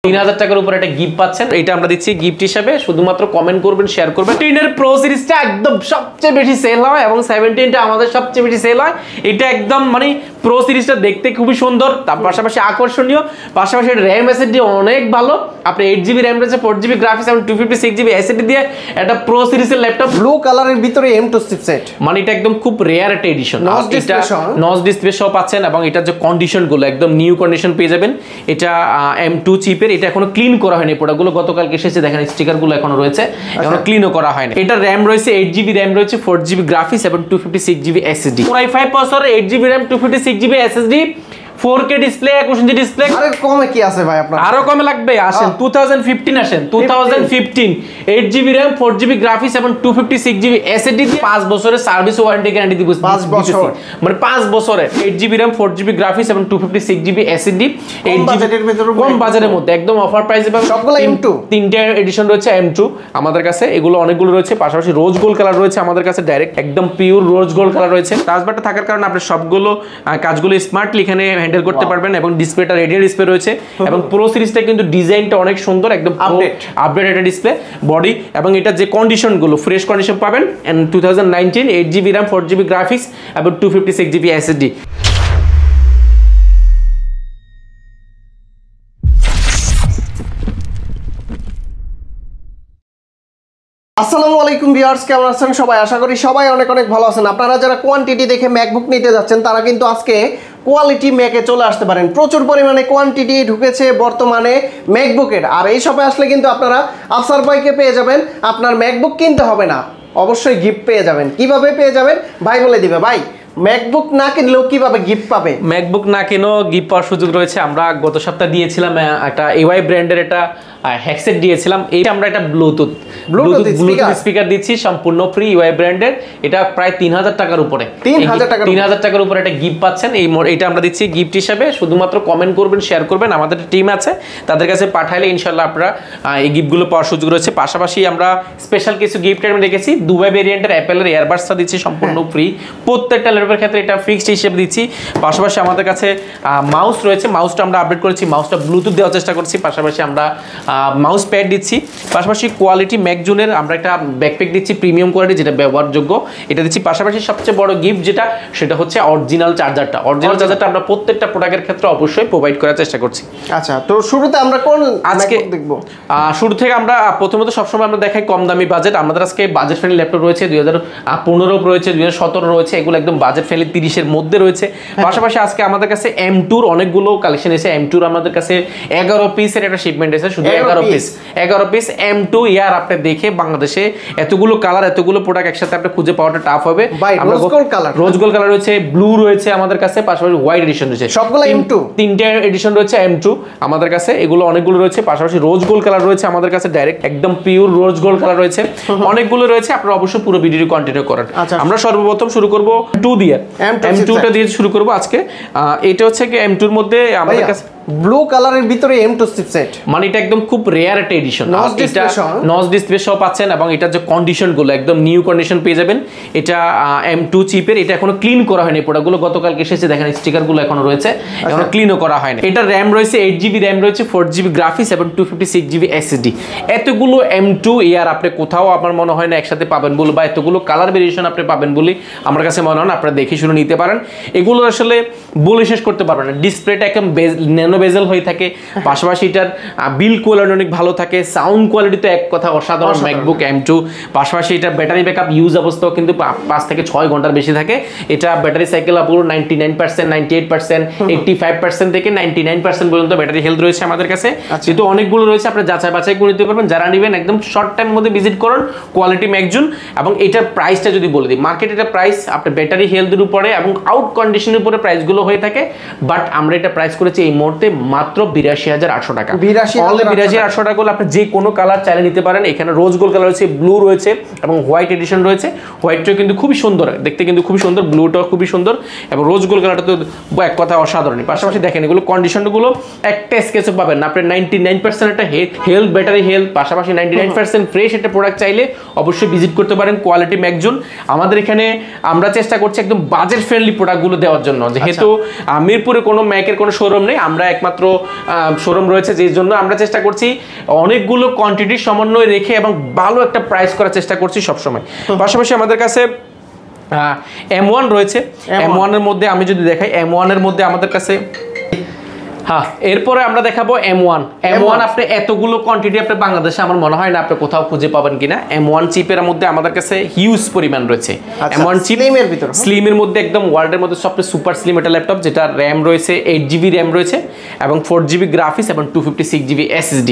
3000 টাকার উপরে একটা গিফট পাচ্ছেন, এটা আমরা দিচ্ছি গিফট হিসেবে। শুধুমাত্র কমেন্ট করবেন, শেয়ার করবেন। 10 এর প্রো সিরিজটা একদম সবচেয়ে বেশি সেল হয় এবং 17টা আমাদের সবচেয়ে বেশি সেল হয়। এটা একদম মানে প্রো সিরিজটা দেখতে খুবই সুন্দর, তার পাশাপাশি আকর্ষণীয়, পাশাপাশি র্যাম এসএসডি অনেক ভালো। আপনি 8GB র্যাম রয়েছে, 4GB গ্রাফিক্স এবং 256GB এসএসডি দিয়ে একটা প্রো সিরিজের ল্যাপটপ। ব্লু কালারের ভিতরে M2 চিপসেট, মানে এটা একদম খুব রেয়ার একটা এডিশন। নচ ডিসপ্লে সহ পাচ্ছেন এবং এটার যে কন্ডিশনগুলো একদম নিউ কন্ডিশন পেয়ে যাবেন। এটা M2 চিপের, এটা এখনো ক্লিন করা হয়নি। প্রোডাক্টগুলো গতকালকে এসেছে, দেখেন স্টিকারগুলো এখনো রয়েছে, এখনো ক্লিনও করা হয়নি। এটা র্যাম রয়েছে 8GB র্যাম রয়েছে, 4GB গ্রাফিক্স এবং 256GB SSD. Core i5 processor, 8GB RAM, 256GB SSD, 4K display, 21 inch display. আরে কমে কি আছে ভাই আপনার? আরো কমে লাগবে? আসেন 2015 আসেন, 2015 8GB RAM 4GB গ্রাফিক্স এবং 256GB এসএসডি দিয়ে 5 বছরের সার্ভিস ওয়ারেন্টি গ্যারান্টি দিব। 5 বছর মানে 5 বছরে 8GB RAM 4GB গ্রাফিক্স এবং 256GB এসএসডি। কম বাজেটের ভিতরে, কম বাজেটের মধ্যে একদম অফার প্রাইসে পাবেন। সবগুলো M2, তিনটা এডিশন রয়েছে M2 আমাদের কাছে, এগুলো অনেকগুলো রয়েছে। পাশাপাশি রোজ গোল্ড কালার রয়েছে আমাদের কাছে, ডাইরেক্ট একদম পিওর রোজ গোল্ড কালার রয়েছে। টাচবারটা থাকার কারণে আপনি সবগুলো কাজগুলো স্মার্টলি এখানে হ্যান্ডেল করতে পারবেন এবং ডিসপ্লেটা রেডিয়াল ডিসপ্লে রয়েছে এবং প্রো সিরিজটা কিন্তু ডিজাইনটা অনেক সুন্দর, একদম আপডেট একটা ডিসপ্লে বডি এবং এটা যে কন্ডিশনগুলো ফ্রেশ কন্ডিশন পাবেন। And 2019 8GB RAM 4GB graphics এবং 256GB এসএসডি। আসসালামু আলাইকুম ভিউয়ার্স, কেমন আছেন সবাই? আশা করি সবাই অনেক অনেক ভালো আছেন। আপনারা যারা কোয়ান্টিটি দেখে ম্যাকবুক নিতে যাচ্ছেন তারা কিন্তু আজকে কোয়ালিটি ম্যাকে চলে আসতে পারেন। প্রচুর পরিমাণে কোয়ান্টিটি ঢুকেছে বর্তমানে ম্যাকবুকের, আর এই শপে আসলে কিন্তু আপনারা আফসার ভাইকে পেয়ে যাবেন। আপনার ম্যাকবুক কিনতে হবে না, অবশ্যই গিফট পেয়ে যাবেন। কিভাবে পেয়ে যাবেন ভাই বলে দিবে। ভাই, ম্যাকবুক না কিনলেও কিভাবে গিফট পাবে? ম্যাকবুক না কিনেও গিফট পাওয়ার সুযোগ রয়েছে। আমরা গত সপ্তাহে দিয়েছিলাম একটা AY ব্র্যান্ডের একটা হেডসেট দিয়েছিলাম। এইটা আমরা একটা ব্লুটুথ স্পিকার দিচ্ছি সম্পূর্ণ ফ্রি AY ব্র্যান্ডের। এটা প্রায় 3000 টাকার উপরে, 3000 টাকার উপরে একটা গিফট পাচ্ছেন। এইটা আমরা দিচ্ছি গিফট হিসাবে। শুধুমাত্র কমেন্ট করবেন, শেয়ার করবেন। আমাদের টিম আছে, তাদের কাছে পাঠাইলে ইনশাল্লাহ আপনারা এই গিফটগুলো পাওয়ার সুযোগ রয়েছে। পাশাপাশি আমরা স্পেশাল কিছু গিফট আমি রেখেছি। দুবাই ভেরিয়েন্টের অ্যাপেলের এয়ারবাডসটা দিচ্ছি সম্পূর্ণ ফ্রি, প্রত্যেকটা ল্যাপটপের ক্ষেত্রে এটা ফিক্সড হিসেবে দিচ্ছি। পাশাপাশি আমাদের কাছে মাউস রয়েছে, মাউসটা আমরা আপডেট করেছি, মাউসটা ব্লুটুথ দেওয়ার চেষ্টা করছি। পাশাপাশি আমরা মাউস প্যাড দিচ্ছি। পাশাপাশি কোয়ালিটি ম্যাকজুনের আমরা একটা ব্যাকপ্যাক দিচ্ছি, প্রিমিয়াম কোয়ালিটি, যেটা ব্যবহারযোগ্য, এটা দিচ্ছি। পাশাপাশি সবচেয়ে বড় গিফট যেটা, সেটা হচ্ছে অরিজিনাল চার্জারটা। অরিজিনাল চার্জারটা আমরা প্রত্যেকটা প্রোডাক্টের ক্ষেত্রে অবশ্যই প্রোভাইড করার চেষ্টা করছি। আচ্ছা, তো শুরুতে আমরা কোন আজকে দেখব? শুরু থেকে আমরা প্রথমত সবসময় আমরা দেখাই কম দামি বাজেট। আমাদের আজকে বাজেট ফ্রেন্ডলি ল্যাপটপ রয়েছে, 2015 রয়েছে, 2017 রয়েছে, এগুলো একদম বাজেট ফ্রেন্ডলি 30-এর মধ্যে রয়েছে। পাশাপাশি আজকে আমাদের কাছে M2 অনেকগুলো কালেকশন এসে। M2 আমাদের কাছে 11 পিসের একটা শিপমেন্ট এসে, শুধু 11 পিস M2 ইয়ার। আপনি দেখে বাংলাদেশে এতগুলো কালার, এতগুলো প্রোডাক্ট একসাথে আপনি খুঁজে পাওয়াটা টাফ হবে। রোজ গোল্ড কালার রয়েছে, ব্লু রয়েছে আমাদের কাছে, পাশাপাশি হোয়াইট এডিশন রয়েছে। সবগুলো M2, তিনটা এডিশন রয়েছে M2 আমাদের কাছে, এগুলো অনেকগুলো রয়েছে। পাশাপাশি রোজ গোল্ড কালার রয়েছে আমাদের কাছে, ডাইরেক্ট একদম পিওর রোজ গোল্ড কালার রয়েছে, অনেকগুলো রয়েছে। আপনারা অবশ্যই পুরো ভিডিওটি কন্টিনিউ করেন। আমরা সর্বপ্রথম শুরু করব M2 দিয়ে, M2টা দিয়ে শুরু করব আজকে। এটা হচ্ছে কি M2 এর মধ্যে আমাদের কাছে ব্লু কালারের ভিতরে M2 চিপসেট, মানে এটা একদম খুব রেয়ার একটা এডিশন। নচ ডিসপ্লে সহ পাচ্ছেন এবং এটার যে কন্ডিশনগুলো একদম নিউ কন্ডিশন পেয়ে যাবেন। এটা M2 চিপের, এটা এখনো ক্লিন করা হয়নি। প্রোডাক্টগুলো গতকালকে এসেছে, দেখেন স্টিকারগুলো এখনো রয়েছে, এখনো ক্লিনও করা হয়নি। এটা র্যাম রয়েছে 8GB র্যাম রয়েছে, 4GB গ্রাফিক্স এবং 256GB এসএসডি। এতগুলো M2 ইয়ার আপনি কোথাও আমার মনে হয় না একসাথে পাবেন বলে, বা এতগুলো কালার ভেরিয়েশন আপনি পাবেন বলে আমার কাছে মনে হয় না। আপনারা দেখে শুনে নিতে পারেন, এগুলো আসলে বলে শেষ করতে পারবেন না। ডিসপ্লেটা একদম ন্যানো বেজেল হয়ে থাকে, পাশাপাশি এটার বিল্ড কোয়ালিটি অনেক ভালো থাকে, সাউন্ড কোয়ালিটি তো এক কথা অসাধারণ ম্যাকবুক M2। পাশাপাশি এটা ব্যাটারি ব্যাকআপ ইউজ অবস্থাও কিন্তু 5 থেকে 6 ঘন্টার বেশি থাকে। এটা ব্যাটারি সাইকেল পুরো 99%, 98%, 85% থেকে 99% পর্যন্ত ব্যাটারি হেলথ রয়েছে আমাদের কাছে। যেহেতু অনেকগুলো রয়েছে, আপনি যাচাই বাছাই করে নিতে পারবেন। যারা নেবেন একদম শর্ট টাইমের মধ্যে ভিজিট করুন কোয়ালিটি ম্যাকজুন। এবং এটার প্রাইসটা যদি বলে দিই, মার্কেট এটা প্রাইস আপনার ব্যাটারি হেলথের উপরে এবং আউট কন্ডিশনের উপরে প্রাইসগুলো হয়ে থাকে, বাট আমরা এটা প্রাইস করেছি এই মুহূর্তে মাত্র 82,800 টাকা। 82,800 টাকা হলে আপনি যে কোনো কালার চাইলে নিতে পারেন। এখানে রোজ গোল্ড কালার রয়েছে, ব্লু রয়েছে এবং হোয়াইট এডিশন রয়েছে। হোয়াইটটাও কিন্তু খুবই সুন্দর, দেখতে কিন্তু খুবই সুন্দর, ব্লুটাও খুবই সুন্দর এবং রোজ গোল্ড কালারটা তো এক কথা অসাধারণ। পাশাপাশি দেখেন এগুলো কন্ডিশনগুলো একটা স্কেচও পাবেন না। আপনি 99% একটা হেলথ, ব্যাটারি হেলথ, পাশাপাশি 99% ফ্রেশ একটা প্রোডাক্ট চাইলে অবশ্যই ভিজিট করতে পারেন কোয়ালিটি ম্যাকজুন। আমাদের এখানে আমরা চেষ্টা করছি একদম বাজেট ফ্রেন্ডলি প্রোডাক্টগুলো দেওয়ার জন্য। যেহেতু মিরপুরে কোনো ম্যাকের কোনো শোরুম নেই, আমরা একমাত্র শোরুম রয়েছে, যেই জন্য আমরা চেষ্টা করছি অনেকগুলো কোয়ান্টিটির সমন্বয় রেখে এবং ভালো একটা প্রাইস করার চেষ্টা করছি সবসময়। পাশাপাশি আমাদের কাছে M1 রয়েছে। M1 এর মধ্যে আমি যদি দেখাই, M1 এর মধ্যে আমাদের কাছে হ্যাঁ, এরপরে আমরা দেখাবো M1। আপনি এতগুলো কোয়ান্টিটি আপনি বাংলাদেশে আমার মনে হয় না আপনি কোথাও খুঁজে পাবেন কিনা। M1 চিপের মধ্যে আমাদের কাছে হিউজ পরিমাণ রয়েছে। M1 চিপ স্লিমের মধ্যে একদম ওয়ার্ল্ডের মধ্যে সবচেয়ে সুপার স্লিম একটা ল্যাপটপ, যেটা র্যাম রয়েছে 8GB র্যাম রয়েছে এবং 4GB গ্রাফিক্স এবং 256GB SSD।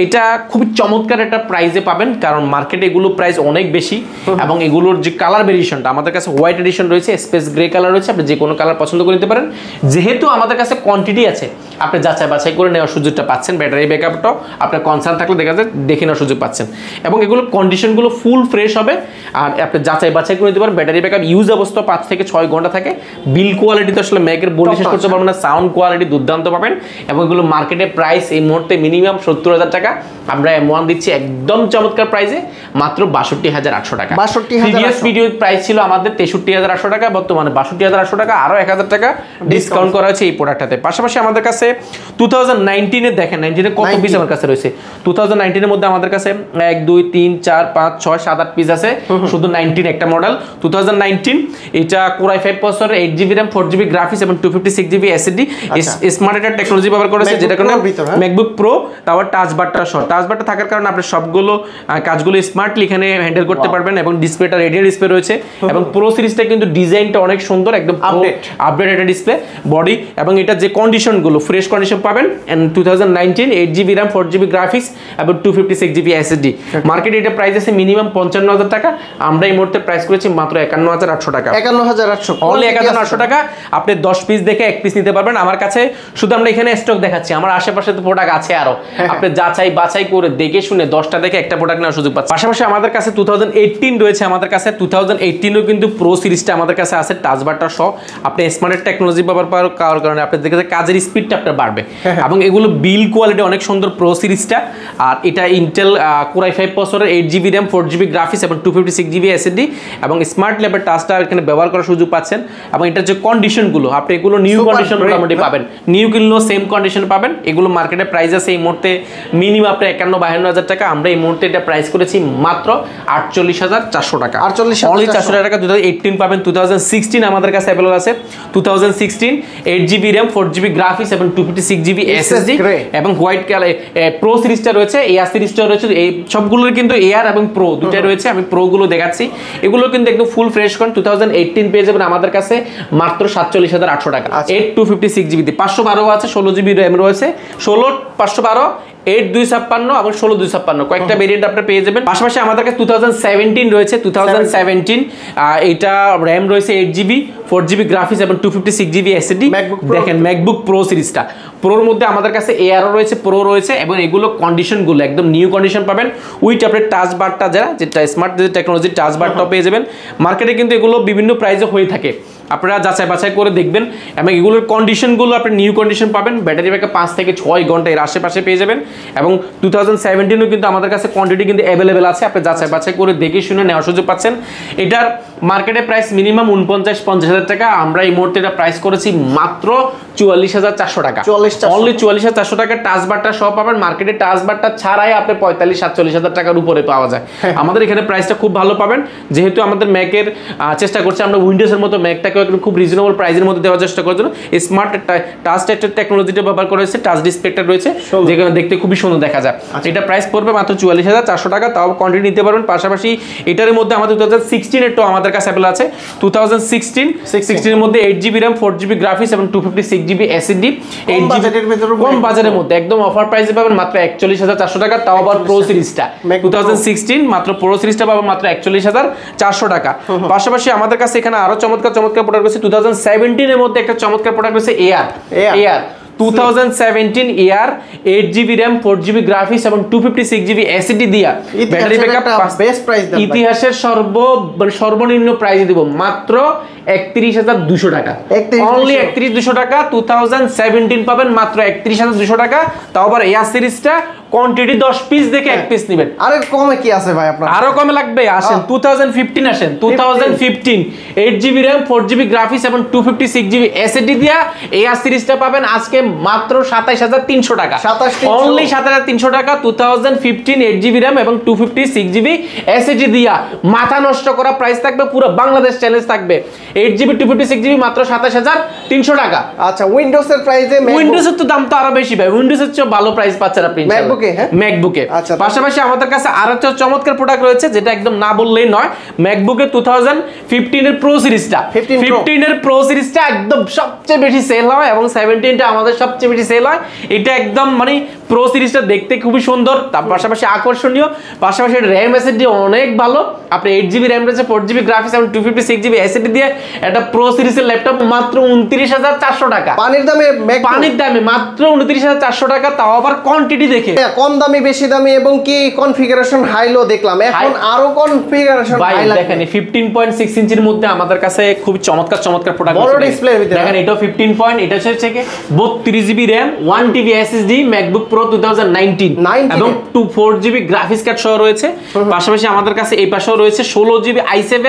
এটা খুবই চমৎকার একটা প্রাইসে পাবেন, কারণ মার্কেটে এগুলো প্রাইস অনেক বেশি এবং এগুলোর যে কালার ভেরিয়েশনটা আমাদের কাছে হোয়াইট এডিশন রয়েছে, স্পেস গ্রে কালার রয়েছে, আপনি যে কোনো কালার পছন্দ করে নিতে পারেন। যেহেতু আমাদের কাছে কোয়ান্টিটি আছে, আপনি যাচাই বাছাই করে নেওয়ার সুযোগটা পাচ্ছেন। ব্যাটারি ব্যাকআপটাও আপনার কনসার্ন থাকলে দেখা যায় দেখে নেওয়ার সুযোগ পাচ্ছেন এবং এগুলো কন্ডিশনগুলো ফুল ফ্রেশ হবে। আর আপনি যাচাই বাছাই করে নিতে পারেন। ব্যাটারি ব্যাকআপ ইউজ অবস্থা 5 থেকে 6 ঘন্টা থাকে। বিল কোয়ালিটি তো আসলে ম্যাকের বলে শেষ করতে পারবেন না, সাউন্ড কোয়ালিটি দুর্দান্ত পাবেন এবং এগুলো মার্কেটে প্রাইস এই মুহূর্তে মিনিমাম 70,000 টাকা। আমরা M1 দিচ্ছি একদম চমৎকার প্রাইসে মাত্র 62,800 টাকা। প্রিভিয়াস ভিডিও প্রাইস ছিল আমাদের 63,800 টাকা, বর্তমানে 62,800 টাকা, আরো 1,000 টাকা ডিসকাউন্ট করা হয়েছে এই প্রোডাক্টটাতে। পাশাপাশি আমাদের কাছে 2019 এর দেখেন, 19 এ কত পিস আমার কাছে রয়েছে। 2019 এর মধ্যে আমাদের কাছে 1 2 3 4 5 6 7 8 পিস আছে, শুধু 19 একটা মডেল 2019। এটা Core i5 processor, 8GB RAM, 4GB graphics এবং 256GB SSD, স্মার্ট একটা টেকনোলজি ব্যবহার করেছে, যেটা কারণে MacBook Pro তারপর টাচ বারটা সহ। টাচ বারটা থাকার কারণে আপনি সবগুলো কাজগুলো স্মার্টলি এখানে হ্যান্ডেল করতে পারবেন এবং ডিসপ্লেটা রেডিয়াল ডিসপ্লে রয়েছে এবং প্রো সিরিজটা কিন্তু ডিজাইনটা অনেক সুন্দর, একদম আপডেট একটা ডিসপ্লে বডি এবং এটা যে কন্ডিশনগুলো ফ্রেশ কন্ডিশন পাবেন। And 2019 8GB RAM, 4GB graphics এবং 256GB SSD। মার্কেটে এটা প্রাইস আছে মিনিমাম 55,000 টাকা, আমরা এই মুহূর্তে প্রাইস করেছি মাত্র 51,800 টাকা। 51,800 অনলি 51,800 টাকা। আপনি 10 পিস দেখে 1 পিস নিতে পারবেন আমার কাছে। শুধু আমরা এখানে স্টক দেখাচ্ছি, আমার আশেপাশে তো প্রোডাক্ট আছে আরো, আপনি যাচাই বাছাই করে দেখে শুনে 10টা দেখে একটা প্রোডাক্ট নেওয়ার সুযোগ পাচ্ছেন। পাশাপাশি আমাদের কাছে 2018 রয়েছে, আমাদের কাছে 2018 কিন্তু প্রো সিরিজটা আমাদের কাছে আছে টাচ বারটা সহ। আপনি স্মার্ট টেকনোলজি ব্যবহার করার কারণে আপনি দেখেন কাজের স্পিডটা আপনার বাড়বে এবং এগুলো বিল কোয়ালিটি অনেক সুন্দর প্রো সিরিজটা। আর এটা ইন্টেল Core i5 প্রসেসরের 8GB RAM, 4GB গ্রাফিক্স এবং 256GB SSD এবং স্মার্ট ল্যাবের টাচটা এখানে ব্যবহার করার সুযোগ পাচ্ছেন এবং এটার যে কন্ডিশনগুলো আপনি এগুলো নিউ কন্ডিশন মোটামুটি পাবেন, নিউ কিনলেও সেম কন্ডিশন পাবেন। এগুলো মার্কেটে প্রাইস আছে এই মুহূর্তে মিনিমাম আপনার 51-52,000 টাকা, আমরা এই মুহূর্তে এটা প্রাইস করেছি মাত্র 48,400 টাকা। 48,400 টাকা 2018 পাবেন। 2016 আমাদের কাছে অ্যাভেলেবল আছে, 2016 8GB RAM, 4GB গ্রাফিক্স এবং 256GB SSD এবং হোয়াইট কালার প্রো সিরিজটা রয়েছে, এয়ার সিরিজটা রয়েছে। এই সবগুলোর কিন্তু এয়ার এবং প্রো দুটাই রয়েছে, আমি প্রো গুলো দেখাচ্ছি। এগুলো কিন্তু একদম ফুল ফ্রেশ কন 2018 পেয়ে যাবেন আমাদের কাছে মাত্র 47,800 টাকা। 256GB 512 আছে, 16GB RAM রয়েছে, 16/512 8/256 এবং 16/256 কয়েকটা ভেরিয়েন্ট আপনি পেয়ে যাবেন। পাশাপাশি আমাদের কাছে 2017 রয়েছে, 2017 এটা র্যাম রয়েছে 8GB, 4GB গ্রাফিক্স এবং 256GB SSD। দেখেন ম্যাকবুক প্রো সিরিজটা, প্রোর মধ্যে আমাদের কাছে এয়ারও রয়েছে, প্রো রয়েছে এবং এগুলো কন্ডিশনগুলো একদম নিউ কন্ডিশন পাবেন উইথ আপনার টাচ বারটা, যেটা স্মার্ট টেকনোলজি টাচ বারটাও পেয়ে যাবেন। মার্কেটে কিন্তু এগুলো বিভিন্ন প্রাইসে হয়ে থাকে, আপনারা যাচাই বাছাই করে দেখবেন এবং এগুলোর কন্ডিশনগুলো আপনি নিউ কন্ডিশন পাবেন। ব্যাটারি ব্যাকআপ 5 থেকে 6 ঘন্টা এর আশেপাশে পেয়ে যাবেন এবং 2017 কিন্তু আমাদের কাছে কোয়ান্টিটি কিন্তু অ্যাভেলেবেল আছে, আপনি যাচাই বাছাই করে দেখে শুনে নেওয়ার সুযোগ পাচ্ছেন। এটার মার্কেটে প্রাইস মিনিমাম 49-50,000 টাকা, আমরা এই মুহূর্তে এটা প্রাইস করেছি মাত্র 44,400 টাকা। অনলি 44,400 টাকা টাচ বারটা সহ পাবেন। মার্কেটে টাচ বারটা ছাড়াই আপনি 45-47,000 টাকার উপরে পাওয়া যায়। আমাদের এখানে প্রাইসটা খুব ভালো পাবেন, যেহেতু আমাদের ম্যাকের চেষ্টা করছি আমরা উইন্ডোজের মতো ম্যাকটাকে খুব রিজনেবল প্রাইসের মধ্যে দেওয়ার চেষ্টা করার জন্য স্মার্ট টাচ টেকনোলজিটা ব্যবহার করা হয়েছে, টাচ ডিসপ্লেটা রয়েছে যেখানে দেখতে খুবই সুন্দর দেখা যায়। এটা প্রাইস পড়বে মাত্র 44,400 টাকা, তাও কোয়ান্টিটি নিতে পারবেন। পাশাপাশি এটার মধ্যে আমাদের 2016 এর তো আমাদের কাছে অ্যাভেলেবল আছে। 2016 এর মধ্যে 8GB RAM, 4GB গ্রাফিক্স এবং 256GB SSD, কম বাজারের মধ্যে একদম অফার প্রাইসে পাবেন মাত্র 41,400 টাকা, তাও আবার প্রো সিরিজটা 2016 মাত্র প্রো সিরিজটা পাবেন মাত্র 41,400 টাকা। পাশাপাশি আমাদের কাছে এখানে আরো চমৎকার প্রোডাক্ট রয়েছে। 2017 এর মধ্যে একটা চমৎকার প্রোডাক্ট রয়েছে এয়ার 2017 ইয়ার 8GB RAM, 4GB গ্রাফিক্স এবং 256GB SSD দিয়া ব্যাটারি ব্যাকআপ বেস্ট প্রাইস দেন, ইতিহাসের সর্বনিম্ন প্রাইস দিব মাত্র 31,200 টাকা, অনলি 31,200 টাকা। 2017 পাবেন মাত্র 31,200 টাকা, তাও আবার এয়ার সিরিজটা কোয়ান্টিটি 10 পিস দেখে 1 পিস নেবেন। আরে কমে কি আছে ভাই আপনার? আরো কমে লাগবে, আসেন 2015 আসেন, 2015 8GB RAM 4GB গ্রাফিক্স এবং 256GB SSD দিয়া এয়ার সিরিজটা পাবেন আজকে মাত্র 27,300 টাকা, অনলি 27,300 টাকা। 2015 8GB RAM এবং 256GB SSD দিয়া মাথা নষ্ট করা প্রাইস থাকবে, পুরো বাংলাদেশ চ্যালেঞ্জ থাকবে। 8GB 256GB মাত্র 27,300 টাকা। আচ্ছা, উইন্ডোজের প্রাইসে, উইন্ডোজের তো দাম তো আরো বেশি ভাই, উইন্ডোজের চেয়ে ভালো প্রাইস পাচ্ছেন আপনি ম্যাকবুকে। পাশাপাশি আমাদের কাছে আরেকটা চমৎকার প্রোডাক্ট রয়েছে যেটা একদম না বললেই নয়, ম্যাকবুকের 2015 এর প্রো সিরিজটা, 15 এর প্রো সিরিজটা একদম সবচেয়ে বেশি সেল হয় এবং 17টা আমাদের সবচেয়ে বেশি সেল হয়। এটা একদম মানে প্রো সিরিজটা দেখতে খুবই সুন্দর, তার পাশাপাশি আকর্ষণীয়, পাশাপাশি র্যাম এসএসডি অনেক ভালো। আপনি 8GB র্যাম রয়েছে, 4GB গ্রাফিক্স এবং 256GB এসএসডি দিয়ে একটা প্রো সিরিজের ল্যাপটপ মাত্র 29,400 টাকা। পানির দামে মাত্র 29,400 টাকা, তাও আবার কোয়ান্টিটি দেখে। কম দামি, বেশি দামি এবং কি কনফিগারেশন হাই লো দেখলাম, এখন আরো কনফিগারেশন হাই লাগে। দেখেন 15.6 ইঞ্চির মধ্যে আমাদের কাছে খুব চমৎকার প্রোডাক্ট বড় ডিসপ্লে ভিতরে। দেখেন এটাও 15 পয়েন্ট, এটা হচ্ছে কি 32GB RAM 1TB SSD MacBook pro 2019 এবং 4GB গ্রাফিক্স কার্ড সহ রয়েছে। পাশাপাশি আমাদের কাছে এই পাশেও রয়েছে 16GB i7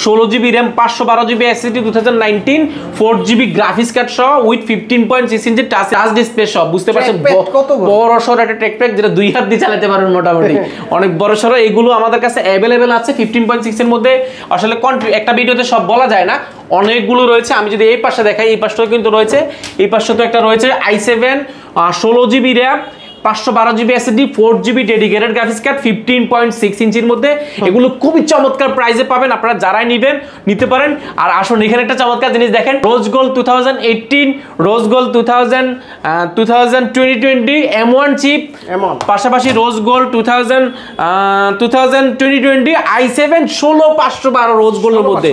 16GB RAM 512GB SSD 2019 4GB graphics card সহ উইথ 15.6 ইঞ্চি টাচ ডিসপ্লে সহ। বুঝতে পারছেন বড় সর একটা ট্র্যাকপ্যাড যেটা দুই হাত দিয়ে চালাতে পারেন মোটামুটি, অনেক বড় সরো। এগুলো আমাদের কাছে অ্যাভেলেবেল আছে 15.6 এর মধ্যে। আসলে একটা ভিডিওতে সব বলা যায় না, অনেকগুলো রয়েছে। আমি যদি এই পাশে দেখাই, এই পাশটাও কিন্তু রয়েছে, এই পাশে তো একটা রয়েছে i7 16GB RAM 512GB SSD 4GB dedicated graphics card 15.6 ইঞ্চির মধ্যে। এগুলো খুবই চমৎকার প্রাইসে পাবেন, আপনারা যারাই নিতে পারেন। আর আসুন এখানে একটা চমৎকার জিনিস দেখেন, rose gold 2018 rose gold 2020 M1 chip, পাশাপাশি রোজ গোল্ড 2020 i7 16512 রোজ গোল্ডের মধ্যে,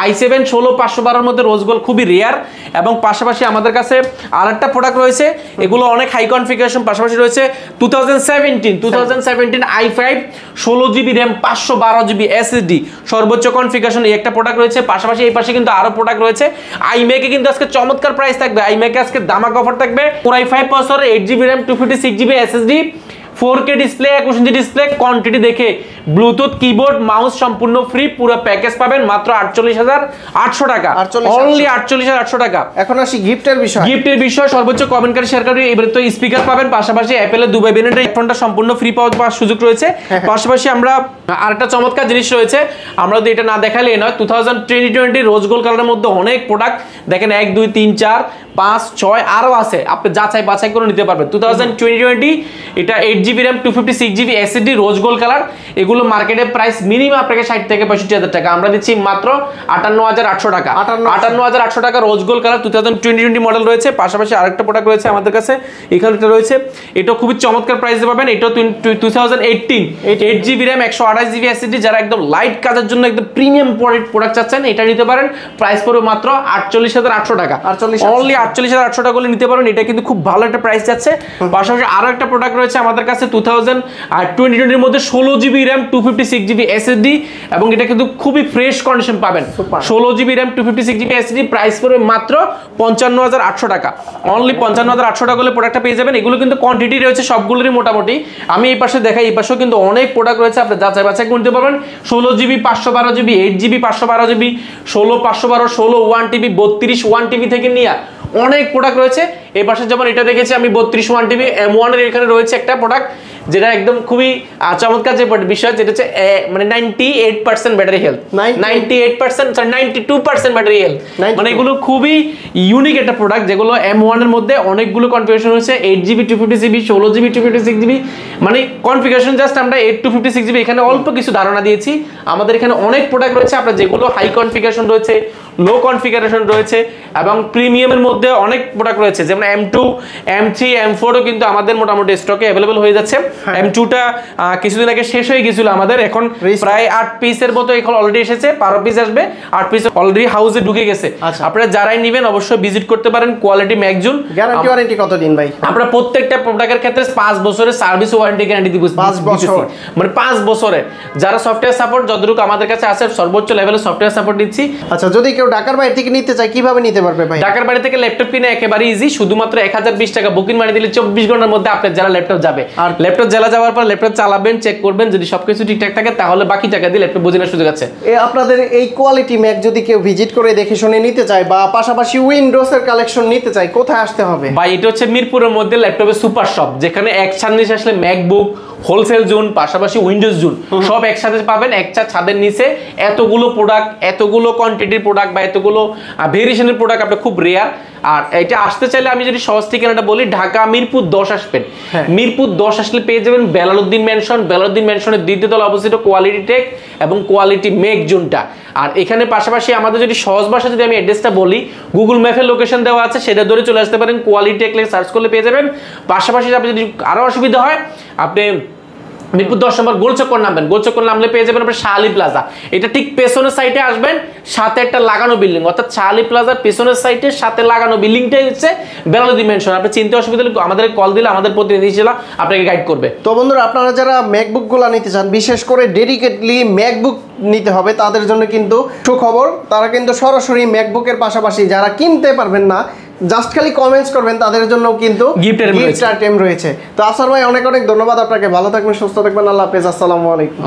i7 16512 মধ্যে রোজ গোল্ড খুবই রেয়ার। এবং পাশাপাশি আমাদের কাছে আরেকটা প্রোডাক্ট রয়েছে, এগুলো অনেক হাই কনফিগারেশন। পাশাপাশি রয়েছে 2017 i5 16GB RAM 512GB SSD সর্বোচ্চ কনফিগারেশন, এই একটা প্রোডাক্ট রয়েছে। পাশাপাশি এই পাশে কিন্তু আরো প্রোডাক্ট রয়েছে। iMac এ কিন্তু আজকে চমৎকার প্রাইস থাকবে, iMac এ আজকে দামাক অফার থাকবে। Core i5 processor 8GB RAM 256GB SSD 4K display 21 inch display, quantity দেখে ব্লুটুথ কিবোর্ড মাউস সম্পূর্ণ ফ্রি, পুরো প্যাকেজ পাবেন মাত্র 48,800 টাকা, অনলি 48,800 টাকা। এখন আসি গিফটের বিষয় সর্বোচ্চ কমেন্টকারী শেয়ারকারী এবারে তো স্পিকার পাবেন, পাশাপাশি অ্যাপেলের দুবাই ব্র্যান্ডের হেডফোনটা সম্পূর্ণ ফ্রি পাওয়ার সুযোগ রয়েছে। পাশাপাশি আমরা আরেকটা চমৎকার জিনিস রয়েছে, আমরা যদি এটা না দেখালে নয়, 2020 রোজ গোল্ড কালারের মধ্যে অনেক প্রোডাক্ট দেখেন, 1 2 3 4 5 6 আরো আছে, আপনি যাচাই বাছাই করে নিতে পারবেন। 2020 এটা 8GB RAM 256GB SSD rose gold colour, এগুলো মার্কেটে প্রাইস মিনিমাম আপনাকে 60 থেকে 65,000 টাকা, আমরা দিচ্ছি মাত্র 58,800 টাকা। 58,800 টাকা রোজ গোল্ড কালার 2020 মডেল রয়েছে। পাশাপাশি আরেকটা প্রোডাক্ট রয়েছে আমাদের কাছে, এখানে একটা রয়েছে, এটা খুবই চমৎকার প্রাইসে পাবেন। এটা 2018 8GB RAM 128GB SSD, যারা একদম লাইট কাজের জন্য একদম প্রিমিয়াম প্রোডাক্ট চাচ্ছেন এটা নিতে পারেন, প্রাইস পড়বে মাত্র 48,800 টাকা, অনলি 48,800 টাকা নিতে পারেন। এটা কিন্তু খুব ভালো একটা প্রাইস যাচ্ছে। পাশাপাশি আরো একটা প্রোডাক্ট রয়েছে আমাদের কাছে 2020 এর মধ্যে 16GB RAM 256GB SSD, এবং এটা কিন্তু খুবই ফ্রেশ কন্ডিশন পাবেন। 16GB RAM 256GB SSD price পড়বে মাত্র 55,800 টাকা, অনলি 55,800 টাকা হলে প্রোডাক্টটা পেয়ে যাবেন। এগুলো কিন্তু কোয়ান্টিটি রয়েছে সবগুলোরই মোটামুটি। আমি এই পাশে দেখাই, এই পাশেও কিন্তু অনেক প্রোডাক্ট রয়েছে, আপনি যাচাই বাছাই করে নিতে পারবেন। 16GB 512GB 8GB 512GB 16 512 16 1TB 32 1TB থেকে নিয়ে অনেক প্রোডাক্ট রয়েছে। এই পাশে যেমন এটা দেখেছি আমি 32 1TB M1 এর এখানে রয়েছে একটা প্রোডাক্ট যেটা একদম খুবই চমৎকার যে বিষয়, যেটা হচ্ছে মানে 98% battery health, 98% sorry 92% battery health, মানে এগুলো খুবই ইউনিক একটা প্রোডাক্ট, যেগুলো M1 এর মধ্যে অনেকগুলো কনফিগারেশন রয়েছে, 8GB 256GB 16GB 256GB, মানে কনফিগারেশন জাস্ট আমরা 8 256GB এখানে অল্প কিছু ধারণা দিয়েছি। আমাদের এখানে অনেক প্রোডাক্ট রয়েছে, আপনার যেগুলো হাই কনফিগারেশন রয়েছে, লো কনফিগারেশন রয়েছে এবং প্রিমিয়ামের মধ্যে অনেক প্রোডাক্ট রয়েছে, যেমন M2 M3 M4 ও কিন্তু আমাদের মোটামুটি স্টকে অ্যাভেলেবল হয়ে যাচ্ছে। M2টা কিছুদিন আগে শেষ হয়ে গিয়েছিল আমাদের, এখন প্রায় 8 পিসের মতো এখন অলরেডি এসেছে, 12 পিস আসবে, 8 পিস অলরেডি হাউসে ঢুকে গেছে। আপনারা যারাই নেবেন অবশ্যই ভিজিট করতে পারেন কোয়ালিটি ম্যাকজুন। গ্যারান্টি ওয়ারেন্টি কতদিন ভাই? আমরা প্রত্যেকটা প্রোডাক্টের ক্ষেত্রে 5 বছরের সার্ভিস ওয়ারেন্টি গ্যারান্টি দিব, 5 বছর মানে 5 বছরে। যারা সফটওয়্যার সাপোর্ট যতটুকু আমাদের কাছে আছে সর্বোচ্চ লেভেলের সফটওয়্যার সাপোর্ট দিচ্ছি। আচ্ছা, যদি কেউ ঢাকার বাইরে থেকে নিতে চায় কিভাবে নিতে পারবে ভাই? ঢাকার বাইরে থেকে ল্যাপটপ কিনে একেবারে ইজি, শুধুমাত্র 1020 টাকা বুকিং মানি দিলে 24 ঘন্টার মধ্যে আপনার যারা ল্যাপটপ যাবে, আর ল্যাপটপ জেলা যাওয়ার পর ল্যাপটপ চালাবেন, চেক করবেন, যদি সবকিছু ঠিকঠাক থাকে তাহলে বাকি টাকা দিয়ে ল্যাপটপ বুঝে নেওয়ার সুযোগ আছে। আপনাদের এই কোয়ালিটি ম্যাক যদি কেউ ভিজিট করে দেখে শুনে নিতে চায় বা পাশাপাশি উইন্ডোজ এর কালেকশন নিতে চায়, কোথায় আসতে হবে ভাই? এটা হচ্ছে মিরপুরের মধ্যে ল্যাপটপের সুপার শপ, যেখানে এক ছাদ নিচে আসলে ম্যাকবুক, হোলসেল জোন, পাশাপাশি উইন্ডোজ জোন সব একসাথে পাবেন। এক ছাদের নিচে এতগুলো প্রোডাক্ট, এতগুলো কোয়ান্টিটির প্রোডাক্ট বা এতগুলো ভেরিয়েশনের প্রোডাক্ট আপনার খুব রেয়ার। আর এটা আসতে চাইলে আমি যদি সহজ ঠিকানাটা বলি, ঢাকা মিরপুর 10 আসবেন। মিরপুর 10 আসলে পেয়ে যাবেন বেলালউদ্দিন ম্যানশন। বেলালউদ্দিন ম্যানশনের দ্বিতীয় তলা অবস্থিত কোয়ালিটি টেক এবং কোয়ালিটি মেক জোনটা। আর এখানে পাশাপাশি আমাদের যদি সহজ ভাষা যদি আমি অ্যাড্রেসটা বলি, গুগল ম্যাপের লোকেশন দেওয়া আছে, সেটা ধরে চলে আসতে পারেন। কোয়ালিটি টেক সার্চ করলে পেয়ে যাবেন। পাশাপাশি আপনি যদি আরো অসুবিধা হয়, আপনি মিরপুর 10 নম্বর গোলচক্কর নামবেন। গোলচক্কর নামলে পেয়ে যাবেন আপনার শাহালি প্লাজা। এটা ঠিক পেছনের সাইডে আসবেন, সাথে একটা লাগানো বিল্ডিং, অর্থাৎ শাহালি প্লাজার পেছনের সাইডে সাথে লাগানো বিল্ডিংটাই হচ্ছে বেলালউদ্দিন ম্যানশন। আপনি চিন্তা অসুবিধা হলে আমাদের কল দিলে আমাদের প্রতিনিধি ছিল আপনাকে গাইড করবে। তো বন্ধুরা, আপনারা যারা ম্যাকবুক গুলো নিতে চান, বিশেষ করে ডেডিকেটলি ম্যাকবুক নিতে হবে, তাদের জন্য কিন্তু সুখবর। তারা কিন্তু সরাসরি ম্যাকবুকের পাশাপাশি যারা কিনতে পারবেন না, জাস্ট খালি কমেন্টস করবেন, তাদের জন্য কিন্তু গিফট আইটেম রয়েছে। তো আফসার ভাই, অনেক অনেক ধন্যবাদ আপনাকে। ভালো থাকবেন, সুস্থ থাকবেন। আল্লাহ হাফেজ। আসসালামু আলাইকুম।